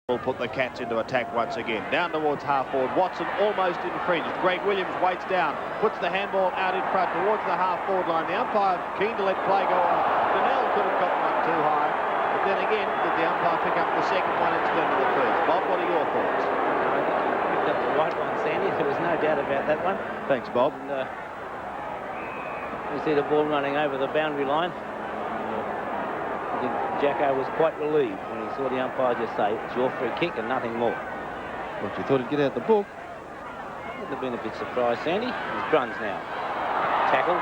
will put the Cats into attack once again. Down towards half-forward. Watson almost infringed. Greg Williams waits down, puts the handball out in front towards the half-forward line. The umpire keen to let play go on. Donnell could have got one too high. But then again, did the umpire pick up the second one instead of the first? Bob, what are your thoughts? I think he picked up the right one, Sandy. There was no doubt about that one. Thanks, Bob. And, you see the ball running over the boundary line. I think Jacko was quite relieved when he saw the umpire just say, it's your free kick and nothing more. Well, you thought he'd get out the book. Would have been a bit surprised, Sandy. It's Bruns now. Tackle.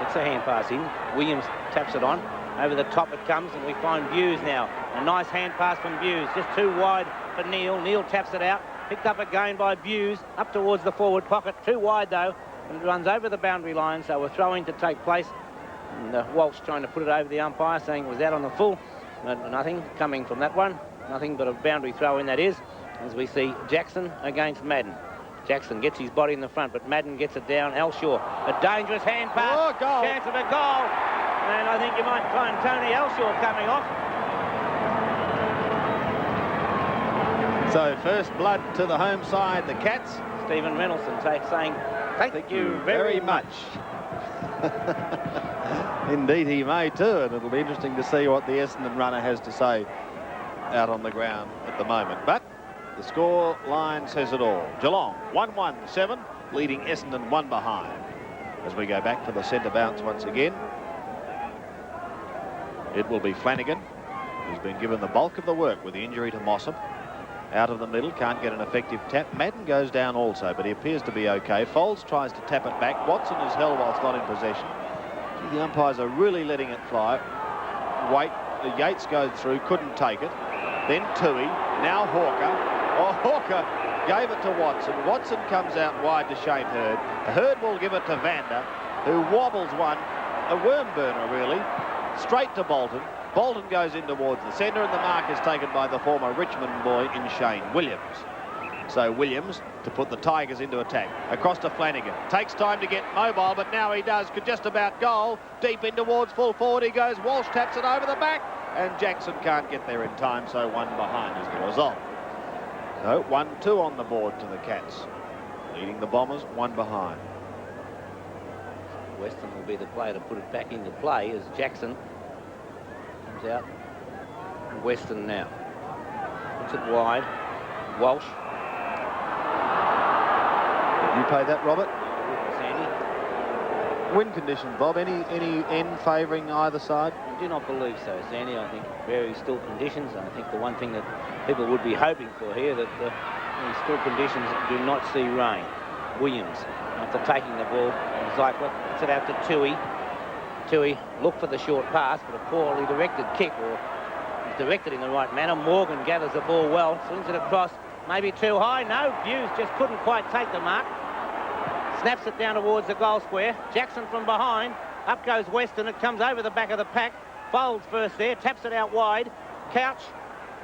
Gets a hand pass in. Williams taps it on. Over the top it comes, and we find Views now. A nice hand pass from Views. Just too wide for Neil. Neil taps it out. Picked up again by Views. Up towards the forward pocket. Too wide, though. And it runs over the boundary line, so we're throwing to take place. And Walsh trying to put it over the umpire, saying it was out on the full. Nothing coming from that one. Nothing but a boundary throw in, that is. As we see Jackson against Madden. Jackson gets his body in the front, but Madden gets it down. Elshaw, a dangerous hand pass. Oh, goal. Chance of a goal. And I think you might find Tony Elshaw coming off. So first blood to the home side, the Cats. Stephen Reynolds saying, thank you very much. Indeed he may too, and it'll be interesting to see what the Essendon runner has to say out on the ground at the moment. But the score line says it all. Geelong 1-1-7, leading Essendon 1 behind. As we go back to the centre bounce once again, it will be Flanagan, who's been given the bulk of the work with the injury to Mossop. Out of the middle, can't get an effective tap. Madden goes down also, but he appears to be okay. Foles tries to tap it back. Watson is held whilst not in possession. Gee, the umpires are really letting it fly. Wait, Yates goes through, couldn't take it. Then Tui, now Hawker. Oh, Hawker gave it to Watson. Watson comes out wide to Shane Hurd. Hurd will give it to Vander, who wobbles one, a worm burner really, straight to Bolton. Bolton goes in towards the centre, and the mark is taken by the former Richmond boy in Shane Williams. So Williams to put the Tigers into attack. Across to Flanagan. Takes time to get mobile, but now he does. Could just about goal. Deep in towards full forward he goes. Walsh taps it over the back, and Jackson can't get there in time, so 1 behind is the result. So 1-2 on the board to the Cats. Leading the Bombers 1 behind. Weston will be the player to put it back into play as Jackson comes out. Weston now. Puts it wide. Walsh. You pay that, Robert? Sandy. Win conditions, Bob. Any end favouring either side? I do not believe so, Sandy. I think very still conditions. I think the one thing that people would be hoping for here, that the still conditions do not see rain. Williams, after taking the ball, Zyklett puts it out to Tui. Tui looked for the short pass, but a poorly directed kick, or directed in the right manner. Morgan gathers the ball well, swings it across, maybe too high. No, Views just couldn't quite take the mark. Snaps it down towards the goal square. Jackson from behind. Up goes Weston. It comes over the back of the pack. Folds first there. Taps it out wide. Couch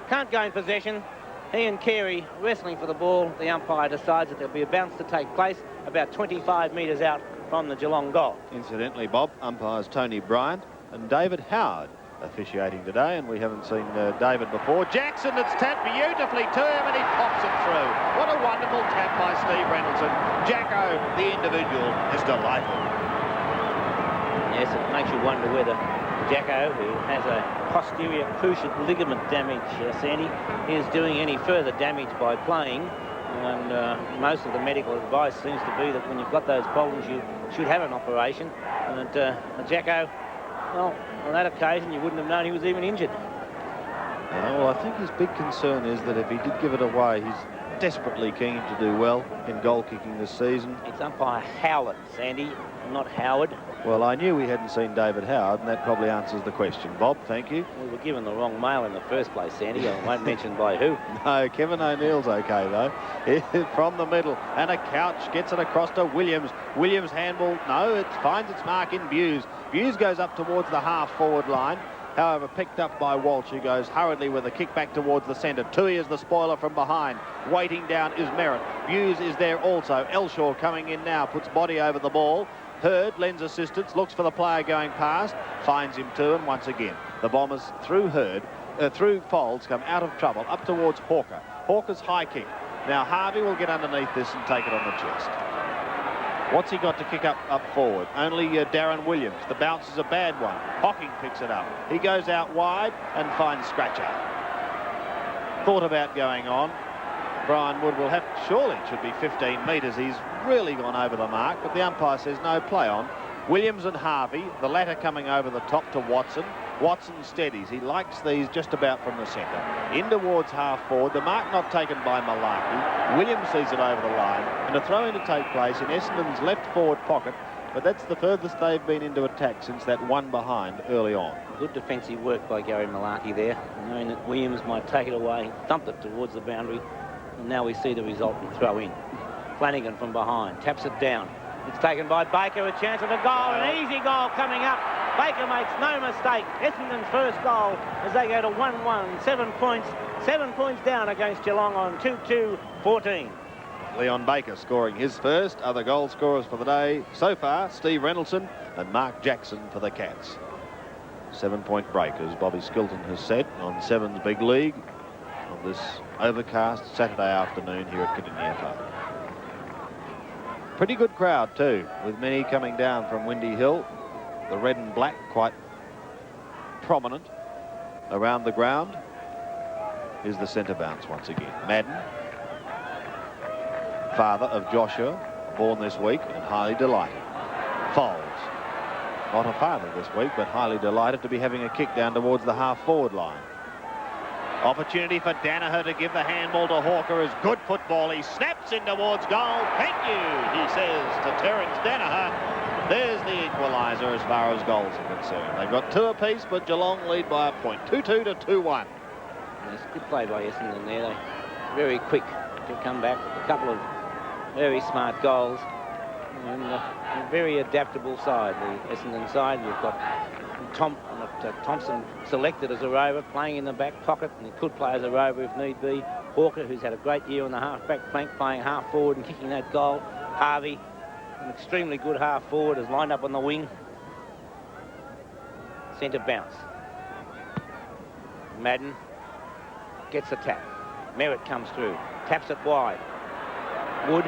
can't go in possession. He and Carey wrestling for the ball. The umpire decides that there'll be a bounce to take place about 25 metres out from the Geelong goal. Incidentally, Bob, umpires Tony Bryant and David Howard officiating today, and we haven't seen David before. Jackson, it's tapped beautifully to him, and he pops it through. What a wonderful tap by Steve Reynolds. Jacko, the individual, is delighted. Yes, it makes you wonder whether Jacko, who has a posterior cruciate ligament damage, Sandy, is doing any further damage by playing. And most of the medical advice seems to be that when you've got those problems, you should have an operation. And Jacko, well, on that occasion, you wouldn't have known he was even injured. Well, I think his big concern is that if he did give it away, he's desperately keen to do well in goal kicking this season. It's umpire Howard, Sandy, not Howard. Well, I knew we hadn't seen David Howard, and that probably answers the question. Bob, thank you. We were given the wrong mail in the first place, Sandy. I won't mention by who. No, Kevin O'Neill's okay, though. From the middle, and a Couch gets it across to Williams. Williams handball. No, it finds its mark in Views. Views goes up towards the half-forward line. However, picked up by Walsh, who goes hurriedly with a kick back towards the centre. Tui is the spoiler from behind. Waiting down is Merritt. Views is there also. Elshaw coming in now, puts body over the ball. Hurd lends assistance, looks for the player going past, finds him to him once again. The Bombers through Hurd through Folds, come out of trouble, up towards Hawker. Hawker's high kick. Now Harvey will get underneath this and take it on the chest. What's he got to kick up forward? Only Darren Williams. The bounce is a bad one. Hocking picks it up. He goes out wide and finds Scratcher. Thought about going on. Brian Wood will have, surely it should be 15 metres. He's really gone over the mark, but the umpire says no, play on. Williams and Harvey, the latter coming over the top to Watson. Watson steadies. He likes these just about from the centre. In towards half forward. The mark not taken by Malarkey. Williams sees it over the line. And a throw-in to take place in Essendon's left forward pocket. But that's the furthest they've been into attack since that one behind early on. Good defensive work by Gary Malarkey there, knowing that Williams might take it away, thumped it towards the boundary. And now we see the resultant throw in. Flanagan from behind, taps it down. It's taken by Baker, a chance of a goal, an easy goal coming up. Baker makes no mistake. Essendon's first goal as they go to 1-1, 7 points. 7 points down against Geelong on 2-2-14. Leon Baker scoring his first. Other goal scorers for the day so far, Steve Reynoldsson and Mark Jackson for the Cats. 7-point break, as Bobby Skilton has said, on Seven's Big League on this overcast Saturday afternoon here at Cardinia Park. Pretty good crowd too, with many coming down from Windy Hill. The red and black quite prominent around the ground. Here's the centre bounce once again. Madden, father of Joshua, born this week and highly delighted. Folds, not a father this week, but highly delighted to be having a kick down towards the half-forward line. Opportunity for Danaher to give the handball to Hawker is good football. He snaps in towards goal. Thank you, he says to Terence Danaher. There's the equaliser as far as goals are concerned. They've got 2 apiece, but Geelong lead by a point. 2-2 to 2-1. It's good play by Essendon there. They're very quick to come back with a couple of very smart goals. And a very adaptable side, the Essendon side. You've got Thompson selected as a rover, playing in the back pocket, and he could play as a rover if need be. Hawker, who's had a great year on the half-back flank, playing half-forward and kicking that goal. Harvey, an extremely good half-forward, is lined up on the wing. Centre bounce. Madden gets the tap. Merritt comes through, taps it wide. Wood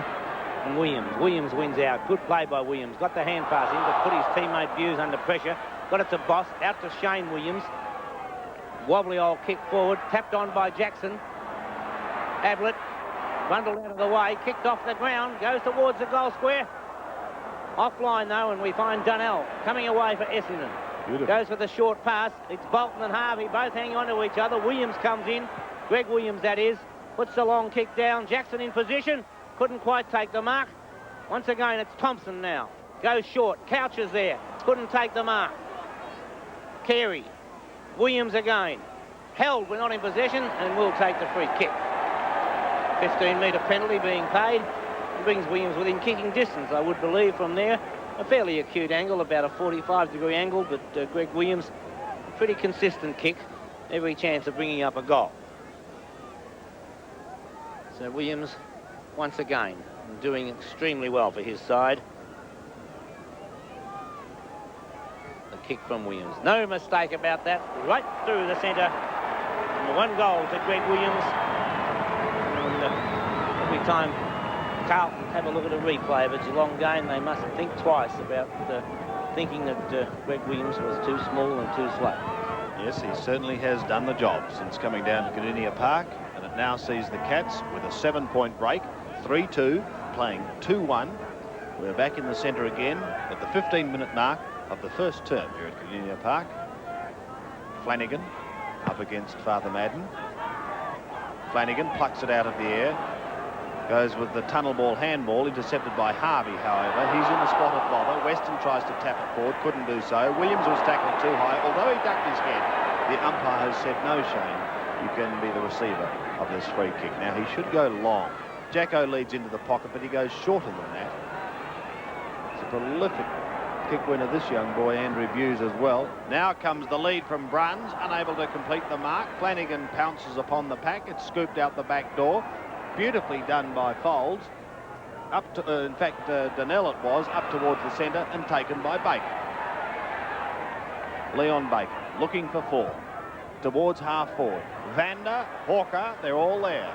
and Williams. Williams wins out. Good play by Williams. Got the hand pass in to put his teammate Buse under pressure. Got it to Boss, out to Shane Williams. Wobbly old kick forward, tapped on by Jackson. Ablett, bundled out of the way, kicked off the ground, goes towards the goal square. Offline though, and we find Dunnell coming away for Essendon. Beautiful. Goes for the short pass. It's Bolton and Harvey both hanging on to each other. Williams comes in, Greg Williams that is, puts the long kick down. Jackson in position, couldn't quite take the mark. Once again, it's Thompson now. Goes short, Couches there, couldn't take the mark. Carey, Williams again. Held, we're not in possession, and will take the free kick. 15-metre penalty being paid. It brings Williams within kicking distance, I would believe, from there. A fairly acute angle, about a 45-degree angle, but Greg Williams, a pretty consistent kick. Every chance of bringing up a goal. So Williams, once again, doing extremely well for his side. Kick from Williams. No mistake about that. Right through the centre. And 1 goal to Greg Williams. And every time Carlton have a look at a replay of a Geelong game, they must think twice about thinking that Greg Williams was too small and too slow. Yes, he certainly has done the job since coming down to Cardinia Park. And it now sees the Cats with a 7-point break. 3-2, playing 2-1. We're back in the centre again at the 15-minute mark of the first term here at Cardinia Park. Flanagan up against Father Madden. Flanagan plucks it out of the air. Goes with the tunnel ball handball, intercepted by Harvey, however. He's in the spot of bother. Weston tries to tap it forward, couldn't do so. Williams was tackled too high. Although he ducked his head, the umpire has said, no, Shane, you can be the receiver of this free kick. Now, he should go long. Jacko leads into the pocket, but he goes shorter than that. It's a prolific kick winner, this young boy, Andrew Buse, as well. Now comes the lead from Bruns, unable to complete the mark. Flanagan pounces upon the pack. It's scooped out the back door. Beautifully done by Folds. Up to, in fact, Donnell it was, up towards the centre and taken by Baker. Leon Baker looking for 4. towards half forward. Vander, Hawker, they're all there.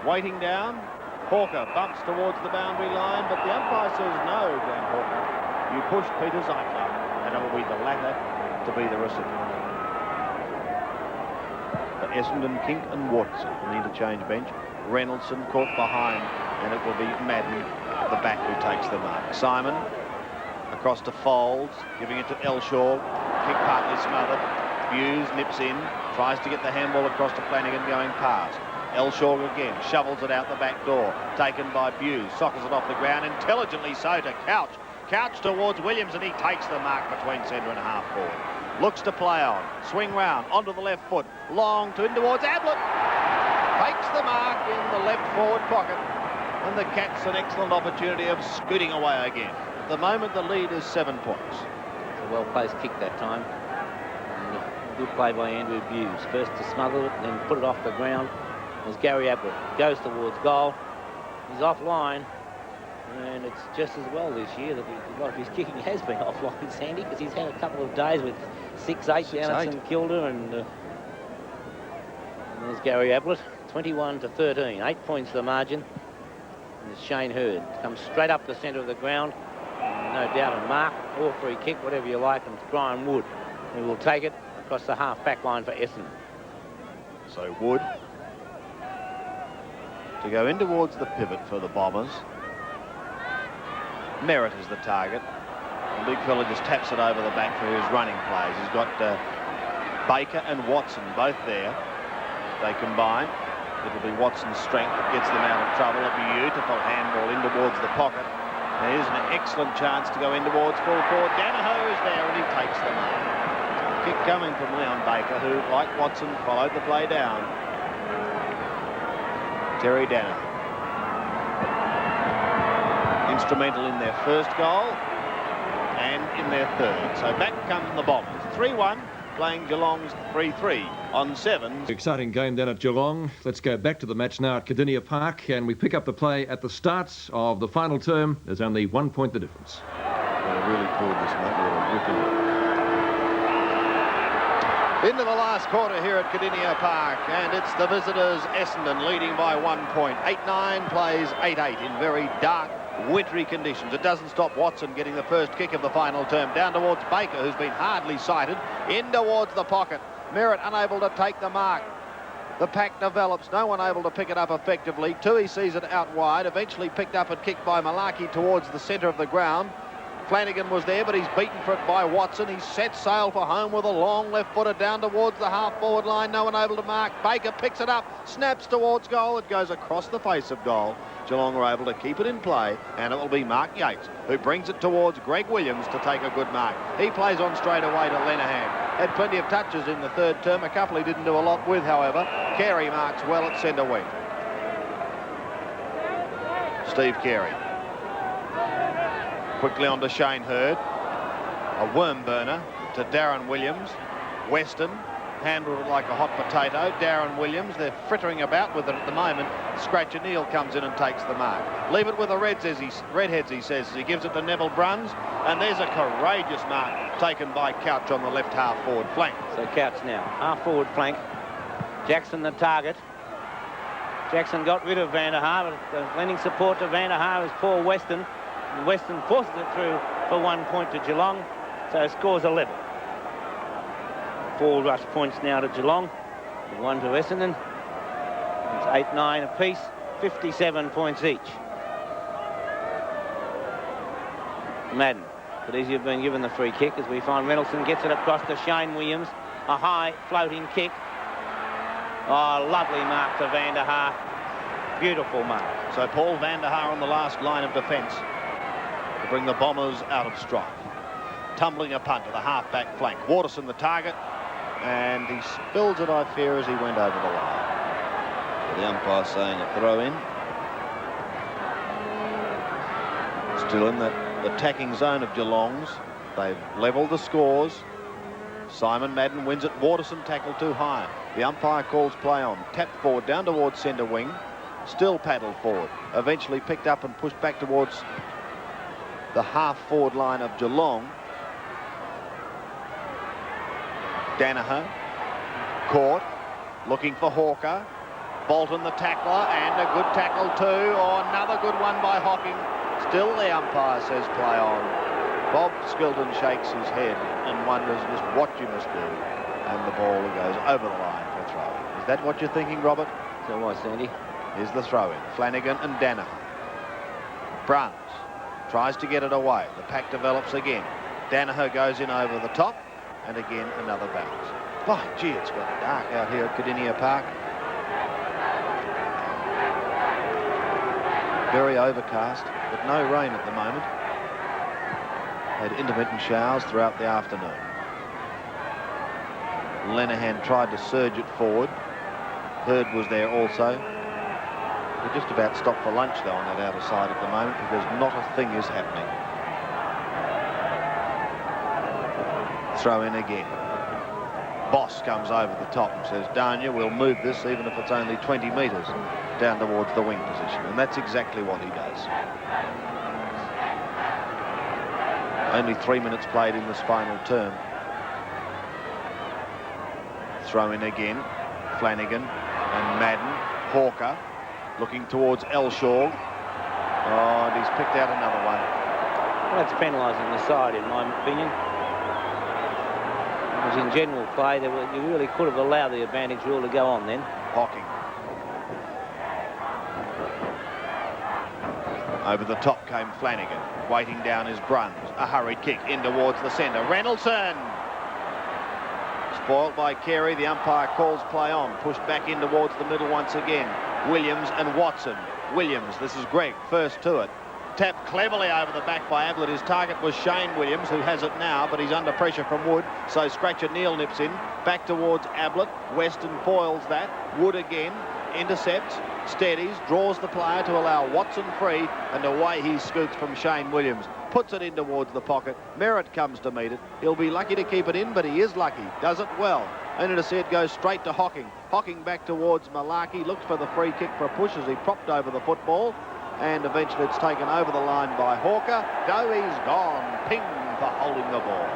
Waiting down. Hawker bumps towards the boundary line, but the umpire says no, Grant Hawker. You pushed Peter Zeichler, and it will be the latter to be the recipient. For Essendon, Kink and Watson on the interchange bench. Reynoldson caught behind, and it will be Madden, the back, who takes the mark. Simon across to Folds, giving it to Elshaw. Kick partly smothered. Hughes nips in, tries to get the handball across to Flanagan going past. Elshaw again, shovels it out the back door. Taken by Hughes, sockers it off the ground, intelligently so to Couch. Couch towards Williams, and he takes the mark between centre and half forward. Looks to play on, swing round, onto the left foot, long to in towards Ablett. Takes the mark in the left forward pocket, and the Cats an excellent opportunity of scooting away again. At the moment, the lead is 7 points. It's a well-placed kick that time. And good play by Andrew Hughes. First to smother it, then put it off the ground. As Gary Ablett goes towards goal. He's offline, and it's just as well this year that a lot of his kicking has been offline, Sandy, because he's had a couple of days with 6-8 down at St Kilda, and there's Gary Ablett, 21-13, 8 points the margin. And it's Shane Hurd, comes straight up the centre of the ground, no doubt a mark or free kick, whatever you like, and it's Brian Wood who will take it across the half-back line for Essendon. So Wood to go in towards the pivot for the Bombers. Merritt is the target. The big fella just taps it over the back for his running plays. He's got Baker and Watson both there. They combine. It'll be Watson's strength that gets them out of trouble. A beautiful handball in towards the pocket. There's an excellent chance to go in towards full forward. Danaher is there, and he takes the mark. Kick coming from Leon Baker, who, like Watson, followed the play down. Terry Danaher. Instrumental in their first goal and in their third. So back come the Bombers. 3-1, playing Geelong's 3-3 on 7. Exciting game down at Geelong. Let's go back to the match now at Cardinia Park, and we pick up the play at the start of the final term. There's only 1 point the difference. Well, really pulled this, mate. What a whipping. Into the last quarter here at Cardinia Park, and it's the visitors, Essendon, leading by 1 point. 8-9 plays 8-8 in very dark, wintry conditions. It doesn't stop Watson getting the first kick of the final term. Down towards Baker, who's been hardly sighted. In towards the pocket. Merritt unable to take the mark. The pack develops. No one able to pick it up effectively. Tui sees it out wide. Eventually picked up and kicked by Malaki towards the centre of the ground. Flanagan was there, but he's beaten for it by Watson. He's set sail for home with a long left footer down towards the half-forward line. No one able to mark. Baker picks it up, snaps towards goal. It goes across the face of goal. Geelong are able to keep it in play, and it will be Mark Yates, who brings it towards Greg Williams to take a good mark. He plays on straight away to Lenahan. Had plenty of touches in the third term. A couple he didn't do a lot with, however. Carey marks well at centre wing. Steve Carey. Quickly on to Shane Hurd. A worm burner to Darren Williams. Weston handled it like a hot potato. Darren Williams, they're frittering about with it at the moment. Scratcher Neal comes in and takes the mark. Leave it with the Redheads, he says, as he gives it to Neville Bruns. And there's a courageous mark taken by Couch on the left half-forward flank. So Couch now, half-forward flank. Jackson the target. Jackson got rid of Vanderhaar, but lending support to Vanderhaar is Paul Weston. And Weston forces it through for 1 point to Geelong, so scores 11. 4 rush points now to Geelong, 1 to Essendon. It's 8-9 apiece, 57 points each. Madden could easily have been given the free kick, as we find Reynoldson gets it across to Shane Williams. A high floating kick. Oh, lovely mark to Vanderhaar. Beautiful mark. So Paul Vanderhaar on the last line of defence to bring the Bombers out of strife. Tumbling a punt to the half-back flank. Waterson the target, and he spills it, I fear, as he went over the line. The umpire saying a throw in. Still in the attacking zone of Geelong's. They've levelled the scores. Simon Madden wins it. Waterson tackled too high. The umpire calls play on. Tapped forward down towards centre wing. Still paddled forward. Eventually picked up and pushed back towards the half-forward line of Geelong. Danaher Caught, looking for Hawker. Bolton the tackler, and a good tackle too. Oh, another good one by Hocking. Still the umpire says play on. Bob Skilton shakes his head and wonders just what you must do. And the ball goes over the line for a throw. Is that what you're thinking, Robert? So was, Sandy. Here's the throw-in. Flanagan and Danaher. Bruns tries to get it away. The pack develops again. Danaher goes in over the top, and again another bounce. By gee, it's got dark out here at Cardinia Park. Very overcast, but no rain at the moment. Had intermittent showers throughout the afternoon. Lenihan tried to surge it forward. Hurd was there also. We're just about stopped for lunch though on that outer side at the moment because not a thing is happening. Throw in again. Boss comes over the top and says, Dania, we'll move this even if it's only 20 metres down towards the wing position. And that's exactly what he does. Only 3 minutes played in this final term. Throw in again. Flanagan and Madden. Hawker looking towards Elshaw. Oh, and he's picked out another one. Well, that's penalising the side, in my opinion. Because in general play, you really could have allowed the advantage rule to go on then. Hocking. Over the top came Flanagan. Waiting down is Bruns. A hurried kick in towards the centre. Reynoldson! Spoiled by Carey. The umpire calls play on. Pushed back in towards the middle once again. Williams and Watson. Williams, this is Greg, first to it. Tapped cleverly over the back by Ablett. His target was Shane Williams, who has it now, but he's under pressure from Wood. So Scratcher Neal nips in. Back towards Ablett. Weston foils that. Wood again. Intercepts. Steadies. Draws the player to allow Watson free. And away he scoots from Shane Williams. Puts it in towards the pocket. Merritt comes to meet it. He'll be lucky to keep it in, but he is lucky. Does it well. Only to see it go straight to Hocking. Hocking back towards Malarkey. Looks for the free kick for a push as he propped over the football. And eventually it's taken over the line by Hawker. Dovey's gone. Ping for holding the ball.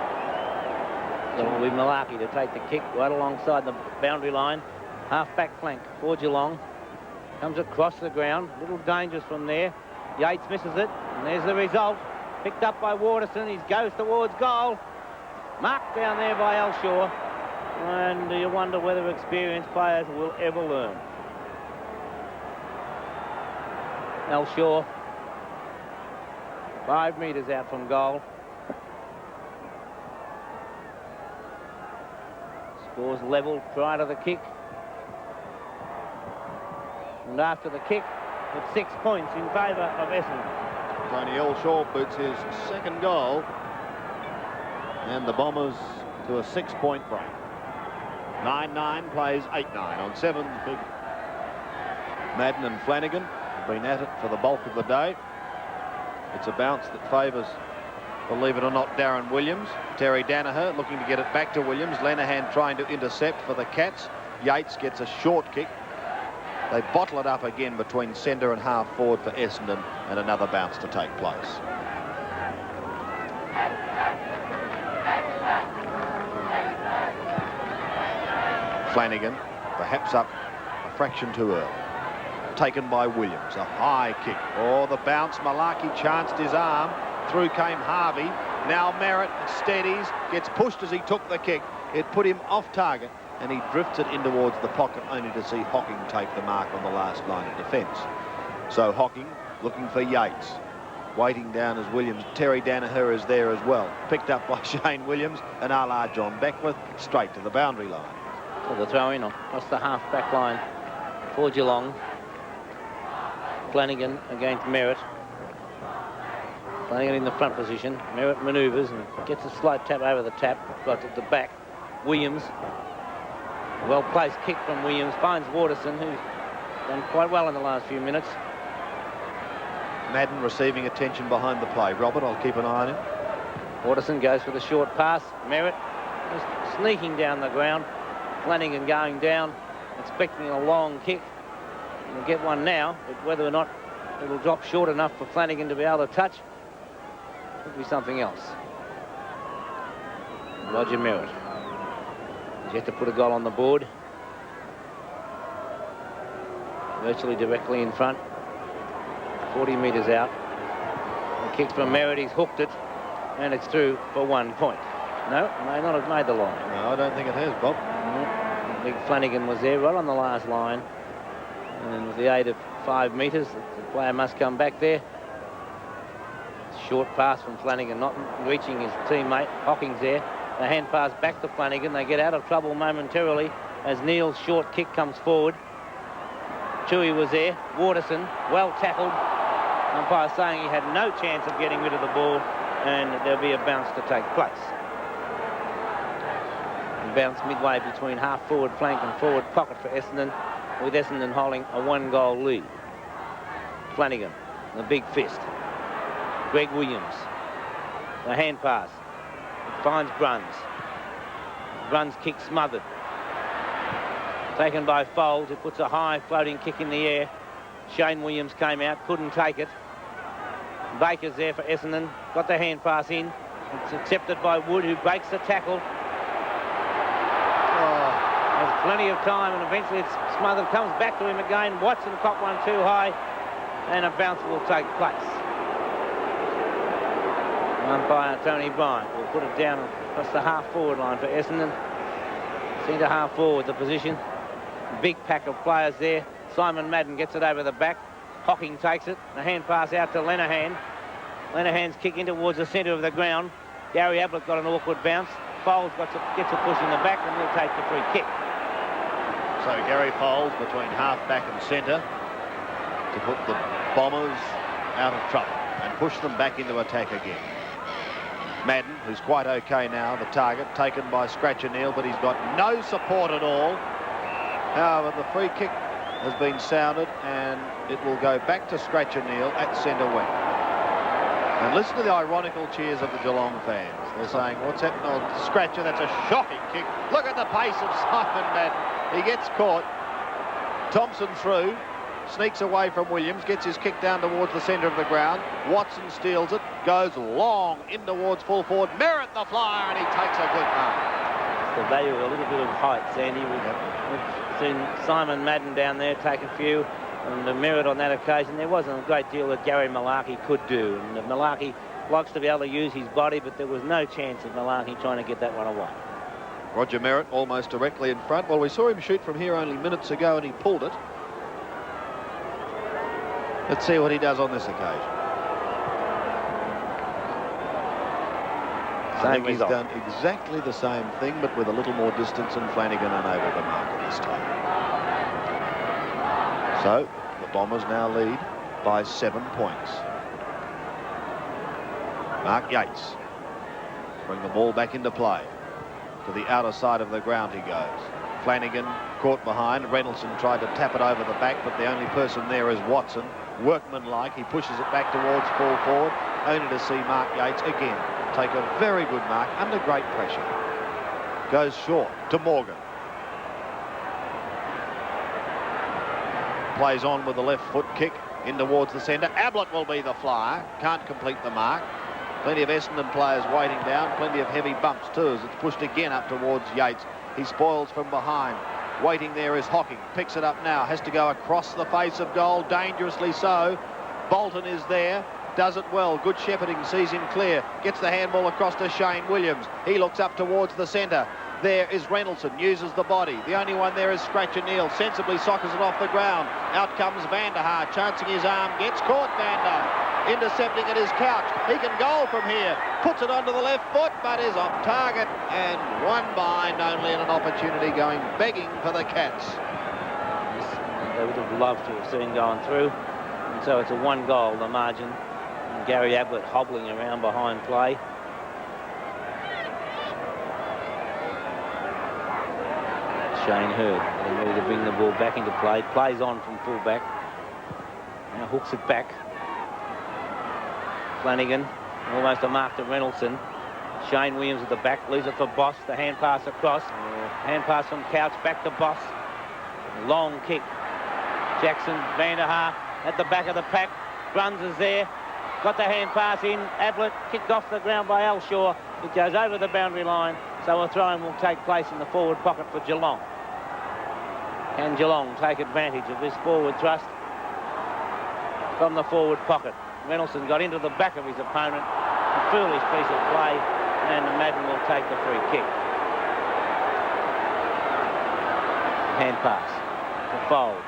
So it will be Malarkey to take the kick right alongside the boundary line. Half-back flank for Geelong. Comes across the ground. A little dangerous from there. Yates misses it. And there's the result. Picked up by Waterson. He goes towards goal. Marked down there by Elshaw. And you wonder whether experienced players will ever learn. Elshaw, 5 metres out from goal. Scores level prior to the kick. And after the kick, it's 6 points in favour of Essendon. Tony Elshaw boots his second goal. And the Bombers to a 6-point break. 9-9 plays 8-9 on 7. Big Madden and Flanagan have been at it for the bulk of the day. It's a bounce that favours, believe it or not, Darren Williams. Terry Danaher looking to get it back to Williams. Lenihan trying to intercept for the Cats. Yates gets a short kick. They bottle it up again between centre and half forward for Essendon, and another bounce to take place. Flanagan, perhaps up a fraction too early. Taken by Williams, a high kick. Oh, the bounce, Malarkey chanced his arm. Through came Harvey. Now Merritt steadies, gets pushed as he took the kick. It put him off target, and he drifts it in towards the pocket, only to see Hocking take the mark on the last line of defence. So Hocking looking for Yates. Waiting down as Williams. Terry Danaher is there as well. Picked up by Shane Williams and a la John Beckwith, straight to the boundary line. So the throw in across the half-back line for Geelong. Flanagan against Merritt. Flanagan in the front position. Merritt manoeuvres and gets a slight tap over the tap, right at the back. Williams. A well-placed kick from Williams. Finds Waterson, who's done quite well in the last few minutes. Madden receiving attention behind the play. Robert, I'll keep an eye on him. Waterson goes for the short pass. Merritt just sneaking down the ground. Flanagan going down, expecting a long kick. He'll get one now, but whether or not it'll drop short enough for Flanagan to be able to touch could be something else. Roger Merritt has yet to put a goal on the board. virtually directly in front. 40 metres out. The kick from Merritt, he's hooked it, and it's through for 1 point. No, may not have made the line. No, I don't think it has, Bob. Big Flanagan was there right on the last line. And with the aid of 5 metres, the player must come back there. Short pass from Flanagan, not reaching his teammate. Hocking's there. The hand pass back to Flanagan. They get out of trouble momentarily as Neal's short kick comes forward. Chewy was there. Waterson, well tackled. Umpire saying he had no chance of getting rid of the ball, and there'll be a bounce to take place. A bounce midway between half-forward flank and forward pocket for Essendon, with Essendon holding a 1-goal lead. Flanagan, the big fist. Greg Williams, the hand pass. It finds Bruns. Bruns kick smothered. Taken by Foles, who puts a high floating kick in the air. Shane Williams came out, couldn't take it. Baker's there for Essendon, got the hand pass in. It's accepted by Wood, who breaks the tackle. Has plenty of time, and eventually it's smothered. Comes back to him again. Watson caught one too high, and a bounce will take place. Umpire Tony Bryant will put it down across the half-forward line for Essendon. Centre half-forward the position. Big pack of players there. Simon Madden gets it over the back. Hocking takes it. The hand pass out to Lenahan. Lenahan's kick in towards the centre of the ground. Gary Ablett got an awkward bounce. Foles gets a push in the back, and he'll take the free kick. So Gary Foles between half-back and centre to put the Bombers out of trouble and push them back into attack again. Madden, who's quite okay now, the target, taken by Scratcher Neal, but he's got no support at all. However, the free kick has been sounded, and it will go back to Scratcher Neal at centre wing. And listen to the ironical cheers of the Geelong fans. They're saying, what's happened on Scratcher? That's a shocking kick. Look at the pace of Simon Madden. He gets caught. Thompson through. Sneaks away from Williams, gets his kick down towards the centre of the ground. Watson steals it, goes long in towards full forward. Merritt the flyer, and he takes a good mark. It's the value of a little bit of height, Sandy. We've seen Simon Madden down there take a few, and the Merritt on that occasion. There wasn't a great deal that Gary Malarkey could do, and Malarkey likes to be able to use his body, but there was no chance of Malarkey trying to get that one away. Roger Merritt almost directly in front. Well, we saw him shoot from here only minutes ago, and he pulled it. Let's see what he does on this occasion. I think he's done exactly the same thing, but with a little more distance, and Flanagan unable to mark it this time. So the Bombers now lead by 7 points. Mark Yates bring the ball back into play. To the outer side of the ground he goes. Flanagan caught behind. Reynoldsson tried to tap it over the back, but the only person there is Watson. Workmanlike, he pushes it back towards full forward, only to see Mark Yates again take a very good mark under great pressure. Goes short to Morgan. Plays on with the left foot kick in towards the centre. Ablett will be the flyer. Can't complete the mark. Plenty of Essendon players waiting down. Plenty of heavy bumps too as it's pushed again up towards Yates. He spoils from behind. Waiting there is Hocking. Picks it up now. Has to go across the face of goal. Dangerously so. Bolton is there. Does it well. Good shepherding. Sees him clear. Gets the handball across to Shane Williams. He looks up towards the centre. There is Reynoldsson. Uses the body. The only one there is Scratcher Neal. Sensibly sockers it off the ground. Out comes Vanderhaar. Chancing his arm. Gets caught Vander. Intercepting at his couch. He can goal from here. Puts it onto the left foot, but is off target and one behind only, and an opportunity going begging for the Cats. They would have loved to have seen going through. And so it's a 1 goal, the margin. And Gary Ablett hobbling around behind play. Shane Hurd getting ready to bring the ball back into play. Plays on from full back. Now hooks it back. Flanagan, almost a mark to Reynoldsson. Shane Williams at the back, leaves it for Boss. The hand pass across. Hand pass from Couch back to Boss. Long kick. Jackson, Vanderhaar at the back of the pack. Bruns is there. Got the hand pass in. Ablett kicked off the ground by Elshaw. It goes over the boundary line. So a throw-in will take place in the forward pocket for Geelong. Can Geelong take advantage of this forward thrust from the forward pocket? Reynolds got into the back of his opponent. A foolish piece of play, and Madden will take the free kick. Hand pass to Folds.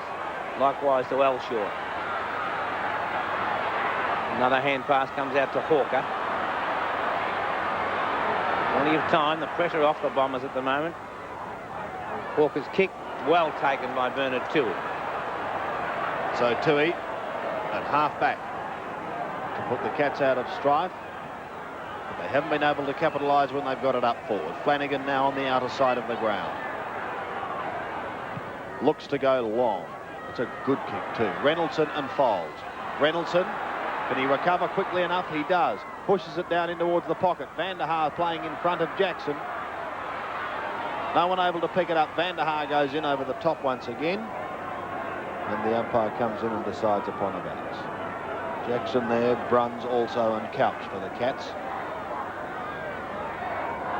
Likewise to Elshaw. Another hand pass comes out to Hawker. Plenty of time. The pressure off the Bombers at the moment. Hawker's kick, well taken by Bernard Toohey. So Toohey at half back to put the Cats out of strife. But they haven't been able to capitalise when they've got it up forward. Flanagan now on the outer side of the ground. Looks to go long. It's a good kick too. Reynoldson and Folds. Reynoldson, can he recover quickly enough? He does. Pushes it down in towards the pocket. Van der Haar playing in front of Jackson. No one able to pick it up. Van der Haar goes in over the top once again. And the umpire comes in and decides upon a bounce. Jackson there, Bruns also, and Couch for the Cats.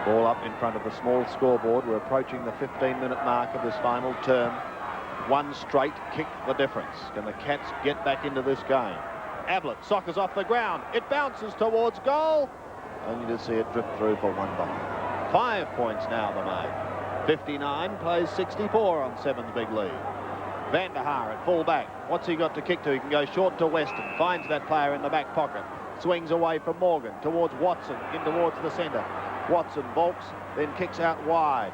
Ball up in front of the small scoreboard. We're approaching the 15-minute mark of this final term. One straight kick the difference. Can the Cats get back into this game? Ablett soccers off the ground. It bounces towards goal. Only to see it drift through for one ball. 5 points now the Maid. 59 plays 64 on Seven's big lead. Van der Haar at full back. What's he got to kick to? He can go short to Weston. Finds that player in the back pocket. Swings away from Morgan towards Watson. In towards the centre. Watson balks, then kicks out wide.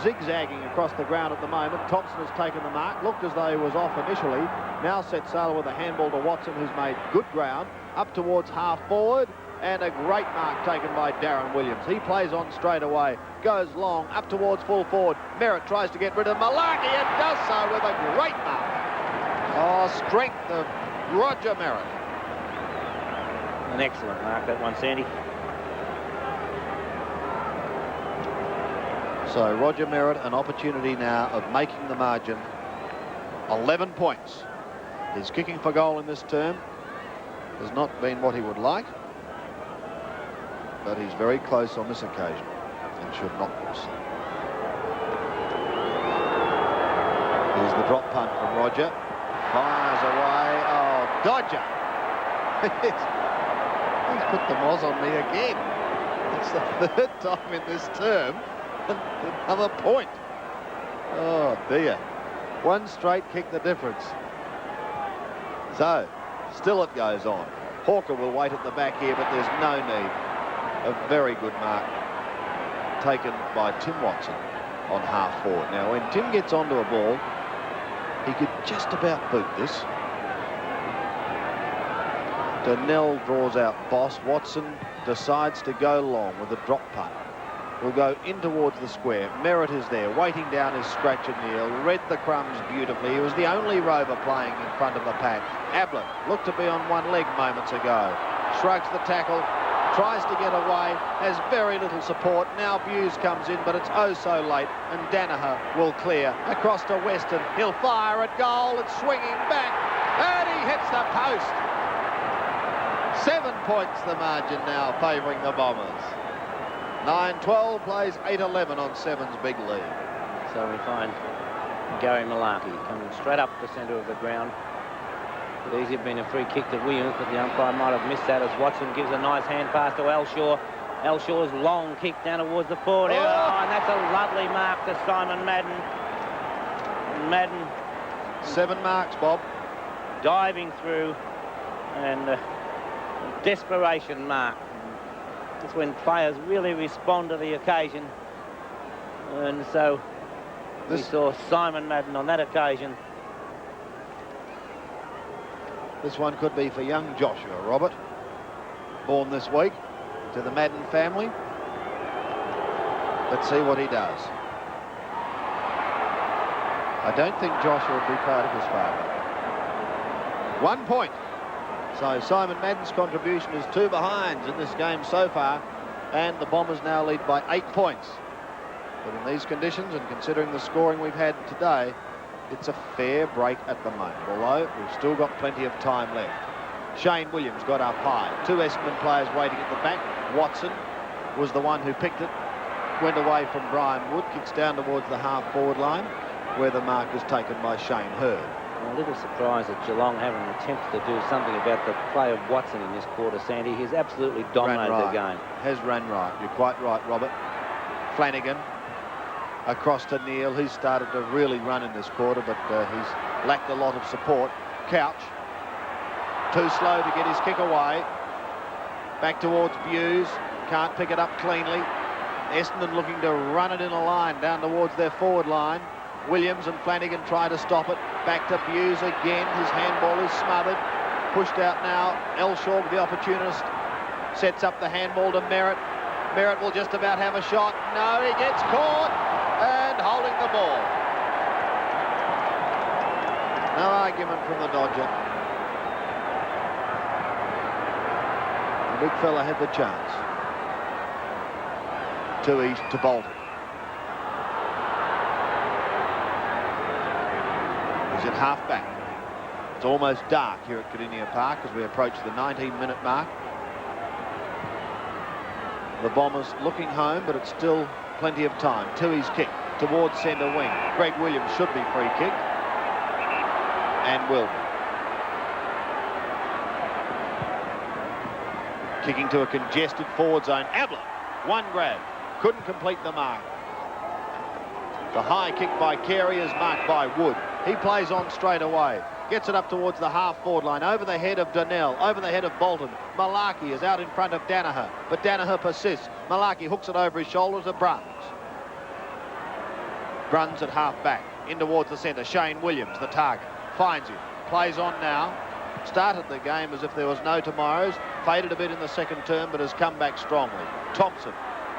Zigzagging across the ground at the moment. Thompson has taken the mark. Looked as though he was off initially. Now set sail with a handball to Watson, who's made good ground. Up towards half forward. And a great mark taken by Darren Williams. He plays on straight away. Goes long, up towards full forward. Merritt tries to get rid of Malarkey and does so with a great mark. Oh, strength of Roger Merritt. An excellent mark, that one, Sandy. So Roger Merritt, an opportunity now of making the margin 11 points. His kicking for goal in this term has not been what he would like, but he's very close on this occasion and should not miss. Here's the drop punt from Roger. Fires away. Oh, Dodger. He's put the moz on me again. It's the third time in this term. Another point. Oh, dear. One straight kick the difference. So, still it goes on. Hawker will wait at the back here, but there's no need. A very good mark taken by Tim Watson on half forward. Now, when Tim gets onto a ball, he could just about boot this. Donnell draws out Boss. Watson decides to go long with a drop punt. Will go in towards the square. Merritt is there, waiting down his scratch and kneel. Read the crumbs beautifully. He was the only rover playing in front of the pack. Ablett looked to be on one leg moments ago. Shrugs the tackle, tries to get away, has very little support. Now Buse comes in, but it's oh so late, and Danaher will clear. Across to Weston. He'll fire at goal. It's swinging back, and he hits the post. 7 points the margin now, favouring the Bombers. 9-12 plays 8-11 on Seven's big lead. So we find Gary Malarkey coming straight up the centre of the ground. Could easily have been a free kick to Williams, but the umpire might have missed that as Watson gives a nice hand pass to Elshaw. Elshaw's long kick down towards the forward area. Oh, and that's a lovely mark to Simon Madden. Madden. 7 marks, Bob. Diving through, and a desperation mark. It's when players really respond to the occasion, and so we saw Simon Madden on that occasion. This one could be for young Joshua, Robert, born this week to the Madden family. Let's see what he does. I don't think Joshua would be proud of his father. 1 point. So Simon Madden's contribution is 2 behinds in this game so far, and the Bombers now lead by 8 points. But in these conditions, and considering the scoring we've had today, it's a fair break at the moment, although we've still got plenty of time left. Shane Williams got up high. 2 Essendon players waiting at the back. Watson was the one who picked it, went away from Brian Wood, kicks down towards the half-forward line. where the mark is taken by Shane Hurd. I'm a little surprised that Geelong haven't attempted to do something about the play of Watson in this quarter, Sandy. He's absolutely dominated the game. Has run right. You're quite right, Robert. Flanagan across to Neil. He's started to really run in this quarter, but he's lacked a lot of support. Couch, too slow to get his kick away. Back towards Buse. Can't pick it up cleanly. Essendon looking to run it in a line down towards their forward line. Williams and Flanagan try to stop it. Back to Buse again. His handball is smothered. Pushed out now. Elshaw, the opportunist, sets up the handball to Merritt. Merritt will just about have a shot. No, he gets caught and holding the ball. No argument from the Dodger. The big fella had the chance. To east to Bolton. He's at half back. It's almost dark here at Kardinia Park as we approach the 19-minute mark. The Bombers looking home, but it's still plenty of time. Tui's kick towards centre wing. Greg Williams should be free kick. And will. Kicking to a congested forward zone. Ablett, one grab. Couldn't complete the mark. The high kick by Carey is marked by Wood. He plays on straight away. Gets it up towards the half-forward line. Over the head of Donnell. Over the head of Bolton. Malarkey is out in front of Danaher. But Danaher persists. Malarkey hooks it over his shoulders to Bruns. Bruns at half-back. In towards the centre. Shane Williams, the target. Finds him. Plays on now. Started the game as if there was no tomorrows. Faded a bit in the second term, but has come back strongly. Thompson.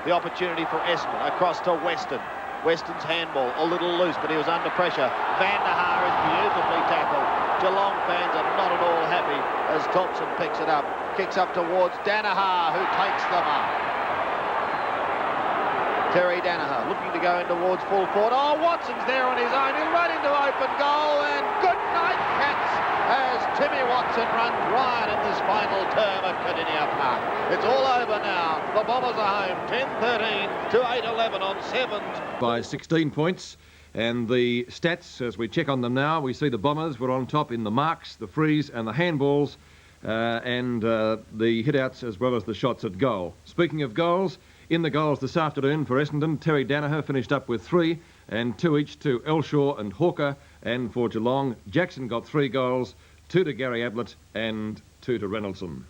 The opportunity for Essendon. Across to Weston. Weston's handball a little loose, but he was under pressure. Van der Haar is beautifully tackled. Geelong fans are not at all happy as Thompson picks it up. Kicks up towards Danaher, who takes the mark. Terry Danaher looking to go in towards full court. Oh, Watson's there on his own. He'll run into open goal, and good night, Cats, as Timmy Watson runs riot in this final term at Kardinia Park. It's all over now. The Bombers are home, 10-13 to 8-11 on sevens. By 16 points. And the stats, as we check on them now, we see the Bombers were on top in the marks, the frees and the handballs, and the hit-outs as well as the shots at goal. Speaking of goals, in the goals this afternoon for Essendon, Terry Danaher finished up with 3, and 2 each to Elshaw and Hawker. And for Geelong, Jackson got 3 goals, 2 to Gary Ablett and 2 to Reynoldson.